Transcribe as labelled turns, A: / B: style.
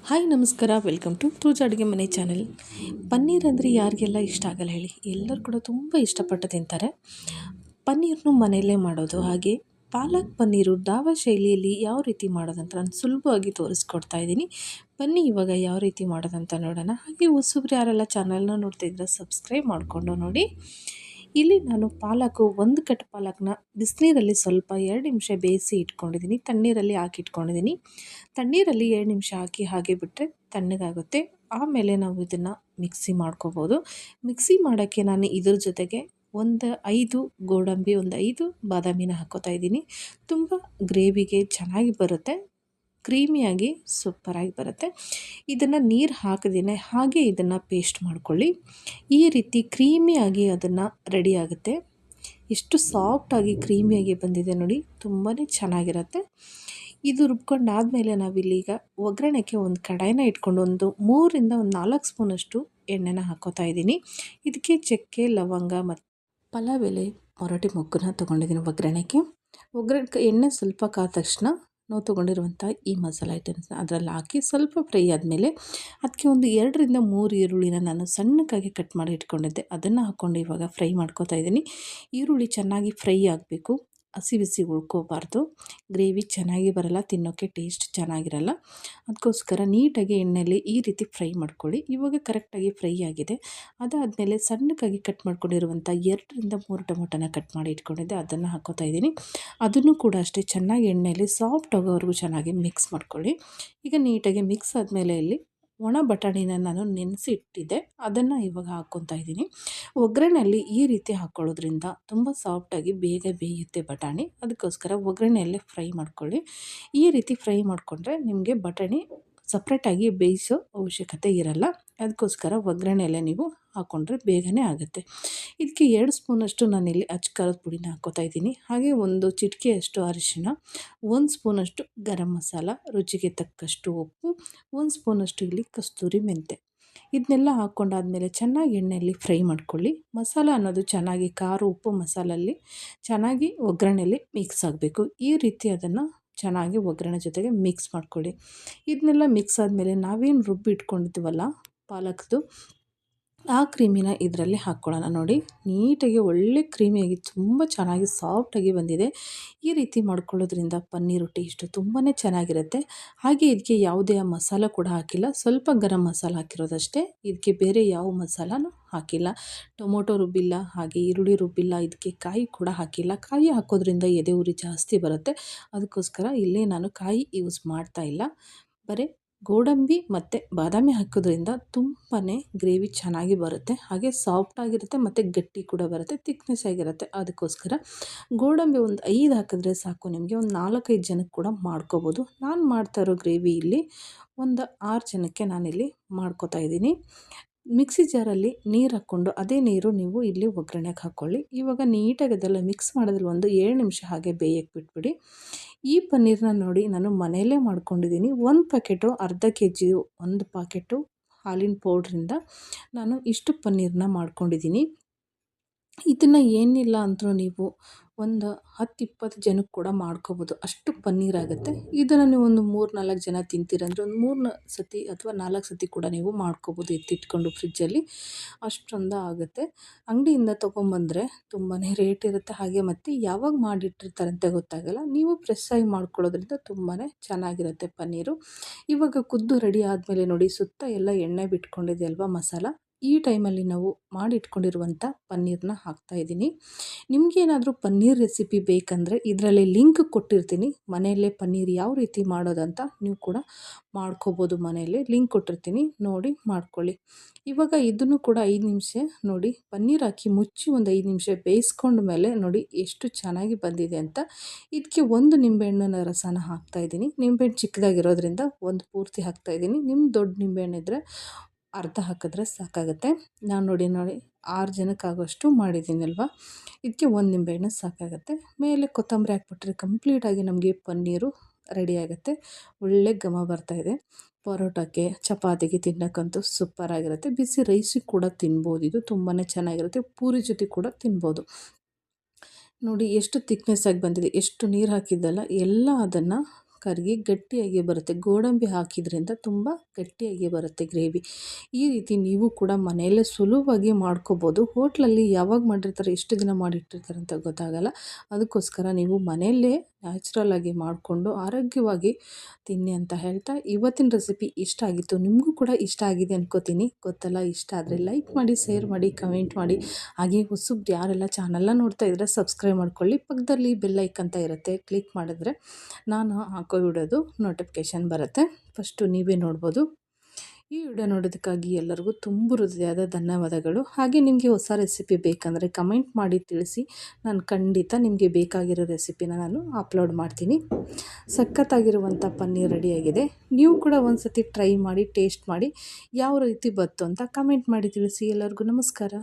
A: Hi ನಮಸ್ಕಾರ, welcome to ತೂಜ ಅಡುಗೆ ಮನೆ ಚಾನೆಲ್. ಪನ್ನೀರ್ ಅಂದರೆ ಯಾರಿಗೆಲ್ಲ ಇಷ್ಟ ಆಗಲ್ಲ ಹೇಳಿ, ಎಲ್ಲರೂ ಕೂಡ ತುಂಬ ಇಷ್ಟಪಟ್ಟು ತಿಂತಾರೆ. ಪನ್ನೀರ್ನು ಮನೆಯಲ್ಲೇ ಮಾಡೋದು, ಹಾಗೆ ಪಾಲಕ್ ಪನ್ನೀರು ಧಾಬಾ ಶೈಲಿಯಲ್ಲಿ ಯಾವ ರೀತಿ ಮಾಡೋದಂತ ನಾನು ಸುಲಭವಾಗಿ ತೋರಿಸ್ಕೊಡ್ತಾ ಇದ್ದೀನಿ. ಬನ್ನಿ ಇವಾಗ ಯಾವ ರೀತಿ ಮಾಡೋದಂತ ನೋಡೋಣ. ಹಾಗೆ ಹೊಸಬ್ರು ಯಾರೆಲ್ಲ ಚಾನಲ್ನ ನೋಡ್ತಿದ್ರೆ ಸಬ್ಸ್ಕ್ರೈಬ್ ಮಾಡಿಕೊಂಡು ನೋಡಿ. ಇಲ್ಲಿ ನಾನು ಒಂದು ಕಟ್ ಪಾಲಕ್ನ ಬಿಸಿನೀರಲ್ಲಿ ಸ್ವಲ್ಪ 2 ನಿಮಿಷ ಬೇಯಿಸಿ ಇಟ್ಕೊಂಡಿದ್ದೀನಿ. ತಣ್ಣೀರಲ್ಲಿ ಹಾಕಿ ಇಟ್ಕೊಂಡಿದ್ದೀನಿ. ತಣ್ಣೀರಲ್ಲಿ 2 ನಿಮಿಷ ಹಾಕಿ ಹಾಗೆ ಬಿಟ್ಟರೆ ತಣ್ಣಗಾಗುತ್ತೆ. ಆಮೇಲೆ ನಾವು ಇದನ್ನು ಮಿಕ್ಸಿ ಮಾಡ್ಕೋಬೋದು. ಮಿಕ್ಸಿ ಮಾಡೋಕ್ಕೆ ನಾನು ಇದ್ರ ಜೊತೆಗೆ ಒಂದು 5 ಗೋಡಂಬಿ, ಒಂದು 5 ಬಾದಾಮಿನ ಹಾಕ್ಕೋತಾ ಇದ್ದೀನಿ. ತುಂಬ ಗ್ರೇವಿಗೆ ಚೆನ್ನಾಗಿ ಬರುತ್ತೆ, ಕ್ರೀಮಿಯಾಗಿ ಸೂಪರಾಗಿ ಬರುತ್ತೆ. ಇದನ್ನು ನೀರು ಹಾಕದೇನೆ ಹಾಗೆ ಇದನ್ನು ಪೇಸ್ಟ್ ಮಾಡ್ಕೊಳ್ಳಿ. ಈ ರೀತಿ ಕ್ರೀಮಿಯಾಗಿ ಅದನ್ನು ರೆಡಿ ಆಗುತ್ತೆ. ಎಷ್ಟು ಸಾಫ್ಟಾಗಿ ಕ್ರೀಮಿಯಾಗಿ ಬಂದಿದೆ ನೋಡಿ, ತುಂಬಾ ಚೆನ್ನಾಗಿರುತ್ತೆ. ಇದು ರುಬ್ಕೊಂಡಾದಮೇಲೆ ನಾವಿಲ್ಲೀಗ ಒಗ್ಗರಣೆಗೆ ಒಂದು ಕಡಾಯಿನ ಇಟ್ಕೊಂಡು ಒಂದು 3ರಿಂದ 4 ಸ್ಪೂನಷ್ಟು ಎಣ್ಣೆನ ಹಾಕ್ಕೋತಾ ಇದ್ದೀನಿ. ಇದಕ್ಕೆ ಚಕ್ಕೆ, ಲವಂಗ ಮತ್ತು ಪಲಾವ್ ಎಲೆ, ಮೊರಟಿ ಮೊಗ್ಗನ್ನ ತೊಗೊಂಡಿದ್ದೀನಿ ಒಗ್ಗರಣೆಗೆ. ಎಣ್ಣೆ ಸ್ವಲ್ಪ ಕಾದ ತಕ್ಷಣ ನಾವು ತೊಗೊಂಡಿರುವಂಥ ಈ ಮಸಾಲೆ ಐಟಮ್ಸ್ನ ಅದರಲ್ಲಿ ಹಾಕಿ ಸ್ವಲ್ಪ ಫ್ರೈ ಆದಮೇಲೆ ಅದಕ್ಕೆ ಒಂದು 2ರಿಂದ 3 ಈರುಳ್ಳಿನ ನಾನು ಸಣ್ಣಕ್ಕಾಗಿ ಕಟ್ ಮಾಡಿ ಇಟ್ಕೊಂಡಿದ್ದೆ, ಅದನ್ನು ಹಾಕ್ಕೊಂಡು ಇವಾಗ ಫ್ರೈ ಮಾಡ್ಕೋತಾ ಇದ್ದೀನಿ. ಈರುಳ್ಳಿ ಚೆನ್ನಾಗಿ ಫ್ರೈ ಆಗಬೇಕು, ಹಸಿ ಬಿಸಿ ಉಳ್ಕೋಬಾರ್ದು. ಗ್ರೇವಿ ಚೆನ್ನಾಗಿ ಬರಲ್ಲ, ತಿನ್ನೋಕ್ಕೆ ಟೇಸ್ಟ್ ಚೆನ್ನಾಗಿರಲ್ಲ. ಅದಕ್ಕೋಸ್ಕರ ನೀಟಾಗಿ ಎಣ್ಣೆಯಲ್ಲಿ ಈ ರೀತಿ ಫ್ರೈ ಮಾಡ್ಕೊಳ್ಳಿ. ಇವಾಗ ಕರೆಕ್ಟಾಗಿ ಫ್ರೈ ಆಗಿದೆ. ಅದಾದಮೇಲೆ ಸಣ್ಣಕ್ಕಾಗಿ ಕಟ್ ಮಾಡ್ಕೊಂಡಿರುವಂಥ 2ರಿಂದ 3 ಟೊಮೊಟೊನ ಕಟ್ ಮಾಡಿ ಇಟ್ಕೊಂಡಿದ್ದೆ, ಅದನ್ನು ಹಾಕ್ಕೋತಾ ಇದ್ದೀನಿ. ಅದನ್ನು ಕೂಡ ಅಷ್ಟೇ ಚೆನ್ನಾಗಿ ಎಣ್ಣೆಯಲ್ಲಿ ಸಾಫ್ಟ್ ಆಗೋವರೆಗೂ ಚೆನ್ನಾಗಿ ಮಿಕ್ಸ್ ಮಾಡ್ಕೊಳ್ಳಿ. ಈಗ ನೀಟಾಗಿ ಮಿಕ್ಸ್ ಆದಮೇಲೆ ಇಲ್ಲಿ ಒಣ ಬಟಾಣಿನ ನಾನು ನೆನೆಸಿ ಇಟ್ಟಿದ್ದೆ, ಅದನ್ನು ಇವಾಗ ಹಾಕ್ಕೊತಾ ಇದ್ದೀನಿ. ಒಗ್ಗರಣೆಯಲ್ಲಿ ಈ ರೀತಿ ಹಾಕ್ಕೊಳ್ಳೋದ್ರಿಂದ ತುಂಬ ಸಾಫ್ಟಾಗಿ ಬೇಗ ಬೇಯುತ್ತೆ ಬಟಾಣಿ. ಅದಕ್ಕೋಸ್ಕರ ಒಗ್ಗರಣೆಯಲ್ಲೇ ಫ್ರೈ ಮಾಡ್ಕೊಳ್ಳಿ. ಈ ರೀತಿ ಫ್ರೈ ಮಾಡಿಕೊಂಡ್ರೆ ನಿಮಗೆ ಬಟಾಣಿ ಸಪ್ರೇಟಾಗಿ ಬೇಯಿಸೋ ಅವಶ್ಯಕತೆ ಇರಲ್ಲ. ಅದಕ್ಕೋಸ್ಕರ ಒಗ್ಗರಣೆಯಲ್ಲೇ ನೀವು ಹಾಕ್ಕೊಂಡ್ರೆ ಬೇಗನೆ ಆಗುತ್ತೆ. ಇದಕ್ಕೆ 2 ಸ್ಪೂನಷ್ಟು ನಾನಿಲ್ಲಿ ಖಾರದ ಪುಡಿನ ಹಾಕ್ಕೋತಾ ಇದ್ದೀನಿ. ಹಾಗೆ ಒಂದು ಚಿಟಿಕೆಯಷ್ಟು ಅರಿಶಿಣ, 1 ಸ್ಪೂನಷ್ಟು ಗರಂ ಮಸಾಲ, ರುಚಿಗೆ ತಕ್ಕಷ್ಟು ಉಪ್ಪು, 1 ಸ್ಪೂನಷ್ಟು ಇಲ್ಲಿ ಕಸ್ತೂರಿ ಮೆಂತೆ. ಇದನ್ನೆಲ್ಲ ಹಾಕ್ಕೊಂಡಾದ್ಮೇಲೆ ಚೆನ್ನಾಗಿ ಎಣ್ಣೆಯಲ್ಲಿ ಫ್ರೈ ಮಾಡ್ಕೊಳ್ಳಿ. ಮಸಾಲ ಅನ್ನೋದು ಚೆನ್ನಾಗಿ ಖಾರ, ಉಪ್ಪು, ಮಸಾಲಲ್ಲಿ ಚೆನ್ನಾಗಿ ಒಗ್ಗರಣೆಯಲ್ಲಿ ಮಿಕ್ಸ್ ಆಗಬೇಕು. ಈ ರೀತಿ ಅದನ್ನು ಚೆನ್ನಾಗಿ ಒಗ್ಗರಣೆ ಜೊತೆಗೆ ಮಿಕ್ಸ್ ಮಾಡ್ಕೊಳ್ಳಿ. ಇದನ್ನೆಲ್ಲ ಮಿಕ್ಸ್ ಆದಮೇಲೆ ನಾವೇನು ರುಬ್ಬಿ ಇಟ್ಕೊಂಡಿದ್ದೀವಲ್ಲ ಪಾಲಕ್ದು, ಆ ಕ್ರೀಮಿನ ಇದರಲ್ಲಿ ಹಾಕ್ಕೊಳ್ಳೋಣ. ನೋಡಿ, ನೀಟಾಗಿ ಒಳ್ಳೆ ಕ್ರೀಮಿಯಾಗಿ ತುಂಬ ಚೆನ್ನಾಗಿ ಸಾಫ್ಟಾಗಿ ಬಂದಿದೆ. ಈ ರೀತಿ ಮಾಡ್ಕೊಳ್ಳೋದ್ರಿಂದ ಪನ್ನೀರು ಟೇಸ್ಟು ತುಂಬಾ ಚೆನ್ನಾಗಿರುತ್ತೆ. ಹಾಗೆ ಇದಕ್ಕೆ ಯಾವುದೇ ಮಸಾಲ ಕೂಡ ಹಾಕಿಲ್ಲ, ಸ್ವಲ್ಪ ಗರಂ ಮಸಾಲ ಹಾಕಿರೋದಷ್ಟೇ. ಇದಕ್ಕೆ ಬೇರೆ ಯಾವ ಮಸಾಲನೂ ಹಾಕಿಲ್ಲ. ಟೊಮೊಟೊ ರುಬ್ಬಿಲ್ಲ, ಹಾಗೆ ಈರುಳ್ಳಿ ರುಬ್ಬಿಲ್ಲ, ಇದಕ್ಕೆ ಕಾಯಿ ಕೂಡ ಹಾಕಿಲ್ಲ. ಕಾಯಿ ಹಾಕೋದ್ರಿಂದ ಎದೆ ಉರಿ ಜಾಸ್ತಿ ಬರುತ್ತೆ. ಅದಕ್ಕೋಸ್ಕರ ಇಲ್ಲೇ ನಾನು ಕಾಯಿ ಯೂಸ್ ಮಾಡ್ತಾ ಇಲ್ಲ. ಬರೀ ಗೋಡಂಬಿ ಮತ್ತು ಬಾದಾಮಿ ಹಾಕೋದ್ರಿಂದ ತುಂಬಾ ಗ್ರೇವಿ ಚೆನ್ನಾಗಿ ಬರುತ್ತೆ. ಹಾಗೆ ಸಾಫ್ಟಾಗಿರುತ್ತೆ ಮತ್ತು ಗಟ್ಟಿ ಕೂಡ ಬರುತ್ತೆ, ತಿಕ್ನೆಸ್ ಆಗಿರುತ್ತೆ. ಅದಕ್ಕೋಸ್ಕರ ಗೋಡಂಬಿ ಒಂದು 5 ಹಾಕಿದ್ರೆ ಸಾಕು, ನಿಮಗೆ ಒಂದು 4-5 ಜನಕ್ಕೆ ಕೂಡ ಮಾಡ್ಕೋಬೋದು. ನಾನು ಮಾಡ್ತಾ ಇರೋ ಗ್ರೇವಿ ಇಲ್ಲಿ ಒಂದು 6 ಜನಕ್ಕೆ ನಾನಿಲ್ಲಿ ಮಾಡ್ಕೋತಾ ಇದ್ದೀನಿ. ಮಿಕ್ಸಿ ಜಾರಲ್ಲಿ ನೀರು ಹಾಕ್ಕೊಂಡು ಅದೇ ನೀರು ನೀವು ಇಲ್ಲಿ ಒಗ್ಗರಣೆಗೆ ಹಾಕ್ಕೊಳ್ಳಿ. ಇವಾಗ ನೀಟಾಗಿ ಅದೆಲ್ಲ ಮಿಕ್ಸ್ ಮಾಡೋದ್ರಲ್ಲಿ ಒಂದು 7 ನಿಮಿಷ ಹಾಗೆ ಬೇಯಕ್ಕೆ ಬಿಟ್ಬಿಡಿ. ಈ ಪನ್ನೀರನ್ನ ನೋಡಿ ನಾನು ಮನೆಯಲ್ಲೇ ಮಾಡ್ಕೊಂಡಿದ್ದೀನಿ. 1 ಪ್ಯಾಕೆಟು, ಅರ್ಧ kg, 1 ಪ್ಯಾಕೆಟು ಹಾಲಿನ ಪೌಡ್ರಿಂದ ನಾನು ಇಷ್ಟು ಪನ್ನೀರನ್ನ ಮಾಡ್ಕೊಂಡಿದ್ದೀನಿ. ಇದನ್ನು ಏನಿಲ್ಲ ಅಂದರೂ ನೀವು ಒಂದು 10-20 ಜನಕ್ಕೆ ಕೂಡ ಮಾಡ್ಕೋಬೋದು, ಅಷ್ಟು ಪನ್ನೀರಾಗುತ್ತೆ. ಇದನ್ನು ನೀವು ಒಂದು 3-4 ಜನ ತಿಂತೀರಂದರೆ ಒಂದು 3 ಸತಿ ಅಥವಾ 4 ಸತಿ ಕೂಡ ನೀವು ಮಾಡ್ಕೋಬೋದು ಎತ್ತಿಟ್ಕೊಂಡು ಫ್ರಿಜ್ಜಲ್ಲಿ. ಅಷ್ಟೊಂದು ಆಗುತ್ತೆ. ಅಂಗಡಿಯಿಂದ ತೊಗೊಂಬಂದರೆ ತುಂಬಾ ರೇಟ್ ಇರುತ್ತೆ. ಹಾಗೆ ಮತ್ತು ಯಾವಾಗ ಮಾಡಿಟ್ಟಿರ್ತಾರಂತ ಗೊತ್ತಾಗಲ್ಲ. ನೀವು ಫ್ರೆಶ್ಶಾಗಿ ಮಾಡ್ಕೊಳ್ಳೋದ್ರಿಂದ ತುಂಬಾ ಚೆನ್ನಾಗಿರುತ್ತೆ ಪನ್ನೀರು. ಇವಾಗ ಕುದ್ದು ರೆಡಿ ಆದಮೇಲೆ ನೋಡಿ, ಸುತ್ತ ಎಲ್ಲ ಎಣ್ಣೆ ಬಿಟ್ಕೊಂಡಿದೆ ಅಲ್ವಾ ಮಸಾಲ. ಈ ಟೈಮಲ್ಲಿ ನಾವು ಮಾಡಿಟ್ಕೊಂಡಿರುವಂಥ ಪನ್ನೀರನ್ನ ಹಾಕ್ತಾಯಿದ್ದೀನಿ. ನಿಮಗೇನಾದರೂ ಪನ್ನೀರ್ ರೆಸಿಪಿ ಬೇಕಂದರೆ ಇದರಲ್ಲಿ ಲಿಂಕ್ ಕೊಟ್ಟಿರ್ತೀನಿ. ಮನೆಯಲ್ಲೇ ಪನ್ನೀರ್ ಯಾವ ರೀತಿ ಮಾಡೋದಂತ ನೀವು ಕೂಡ ಮಾಡ್ಕೋಬೋದು. ಮನೆಯಲ್ಲೇ ಲಿಂಕ್ ಕೊಟ್ಟಿರ್ತೀನಿ, ನೋಡಿ ಮಾಡ್ಕೊಳ್ಳಿ. ಇವಾಗ ಇದನ್ನು ಕೂಡ 5 ನಿಮಿಷ ನೋಡಿ ಪನ್ನೀರ್ ಹಾಕಿ ಮುಚ್ಚಿ ಒಂದು 5 ನಿಮಿಷ ಬೇಯಿಸ್ಕೊಂಡ ಮೇಲೆ ನೋಡಿ ಎಷ್ಟು ಚೆನ್ನಾಗಿ ಬಂದಿದೆ ಅಂತ. ಇದಕ್ಕೆ 1 ನಿಂಬೆಹಣ್ಣಿನ ರಸನ ಹಾಕ್ತಾಯಿದ್ದೀನಿ. ನಿಂಬೆಹಣ್ಣು ಚಿಕ್ಕದಾಗಿರೋದ್ರಿಂದ 1 ಪೂರ್ತಿ ಹಾಕ್ತಾಯಿದ್ದೀನಿ. ನಿಮ್ಮ ದೊಡ್ಡ ನಿಂಬೆಹಣ್ಣಿದ್ರೆ ಅರ್ಧ ಹಾಕಿದ್ರೆ ಸಾಕಾಗುತ್ತೆ. ನಾನು ನೋಡಿ 6 ಜನಕ್ಕಾಗೋಷ್ಟು ಮಾಡಿದ್ದೀನಲ್ವ, ಇದಕ್ಕೆ 1 ನಿಂಬೆಹಣ್ಣು ಸಾಕಾಗುತ್ತೆ. ಮೇಲೆ ಕೊತ್ತಂಬರಿ ಹಾಕ್ಬಿಟ್ರೆ ಕಂಪ್ಲೀಟಾಗಿ ನಮಗೆ ಪನ್ನೀರು ರೆಡಿ ಆಗುತ್ತೆ. ಒಳ್ಳೆ ಘಮ ಬರ್ತಾಯಿದೆ. ಪರೋಟಕ್ಕೆ, ಚಪಾತಿಗೆ ತಿನ್ನೋಕ್ಕಂತೂ ಸೂಪರಾಗಿರುತ್ತೆ. ಬಿಸಿ ರೈಸಿಗೆ ಕೂಡ ತಿನ್ಬೋದು. ಇದು ತುಂಬಾ ಚೆನ್ನಾಗಿರುತ್ತೆ. ಪೂರಿ ಜೊತೆ ಕೂಡ ತಿನ್ಬೋದು. ನೋಡಿ ಎಷ್ಟು ತಿಕ್ನೆಸ್ ಆಗಿ ಬಂದಿದೆ, ಎಷ್ಟು ನೀರು ಹಾಕಿದ್ದಲ್ಲ ಎಲ್ಲ ಅದನ್ನು ಕರಗಿ ಗಟ್ಟಿಯಾಗಿ ಬರುತ್ತೆ. ಗೋಡಂಬಿ ಹಾಕಿದ್ರಿಂದ ತುಂಬ ಗಟ್ಟಿಯಾಗಿ ಬರುತ್ತೆ ಗ್ರೇವಿ. ಈ ರೀತಿ ನೀವು ಕೂಡ ಮನೆಯಲ್ಲೇ ಸುಲಭವಾಗಿ ಮಾಡ್ಕೋಬೋದು. ಹೋಟ್ಲಲ್ಲಿ ಯಾವಾಗ ಮಾಡಿರ್ತಾರೆ, ಎಷ್ಟು ದಿನ ಮಾಡಿಟ್ಟಿರ್ತಾರೆ ಅಂತ ಗೊತ್ತಾಗಲ್ಲ. ಅದಕ್ಕೋಸ್ಕರ ನೀವು ಮನೆಯಲ್ಲೇ ನ್ಯಾಚುರಲ್ ಆಗಿ ಮಾಡಿಕೊಂಡು ಆರೋಗ್ಯವಾಗಿ ತಿನ್ನಿ ಅಂತ ಹೇಳ್ತಾ, ಇವತ್ತಿನ ರೆಸಿಪಿ ಇಷ್ಟ ಆಗಿತ್ತು. ನಿಮಗೂ ಕೂಡ ಇಷ್ಟ ಆಗಿದೆ ಅನ್ಕೋತೀನಿ. ಗೊತ್ತಲ್ಲ, ಇಷ್ಟ ಆದರೆ ಲೈಕ್ ಮಾಡಿ, ಶೇರ್ ಮಾಡಿ, ಕಮೆಂಟ್ ಮಾಡಿ. ಹಾಗೆ ಹೊಸಬ್ರು ಯಾರೆಲ್ಲ ಚಾನಲ್ನ ನೋಡ್ತಾ ಇದ್ದರೆ ಸಬ್ಸ್ಕ್ರೈಬ್ ಮಾಡ್ಕೊಳ್ಳಿ. ಪಕ್ಕದಲ್ಲಿ ಬೆಲ್ ಐಕನ್ ಅಂತ ಇರುತ್ತೆ, ಕ್ಲಿಕ್ ಮಾಡಿದ್ರೆ ನಾನು ಹಾಕೋ ವಿಡಿಯೋದು ನೋಟಿಫಿಕೇಷನ್ ಬರುತ್ತೆ. ಫಸ್ಟು ನೀವೇ ನೋಡ್ಬೋದು. ಈ ವಿಡಿಯೋ ನೋಡೋದಕ್ಕಾಗಿ ಎಲ್ಲರಿಗೂ ತುಂಬ ಹೃದಯದ ಧನ್ಯವಾದಗಳು. ಹಾಗೆ ನಿಮಗೆ ಹೊಸ ರೆಸಿಪಿ ಬೇಕಂದರೆ ಕಮೆಂಟ್ ಮಾಡಿ ತಿಳಿಸಿ. ನಾನು ಖಂಡಿತ ನಿಮಗೆ ಬೇಕಾಗಿರೋ ರೆಸಿಪಿನ ನಾನು ಅಪ್ಲೋಡ್ ಮಾಡ್ತೀನಿ. ಸಖತ್ತಾಗಿರುವಂಥ ಪನ್ನೀರ್ ರೆಡಿಯಾಗಿದೆ. ನೀವು ಕೂಡ ಒಂದು ಸತಿ ಟ್ರೈ ಮಾಡಿ, ಟೇಸ್ಟ್ ಮಾಡಿ ಯಾವ ರೀತಿ ಬಂತು ಅಂತ ಕಮೆಂಟ್ ಮಾಡಿ ತಿಳಿಸಿ. ಎಲ್ಲರಿಗೂ ನಮಸ್ಕಾರ.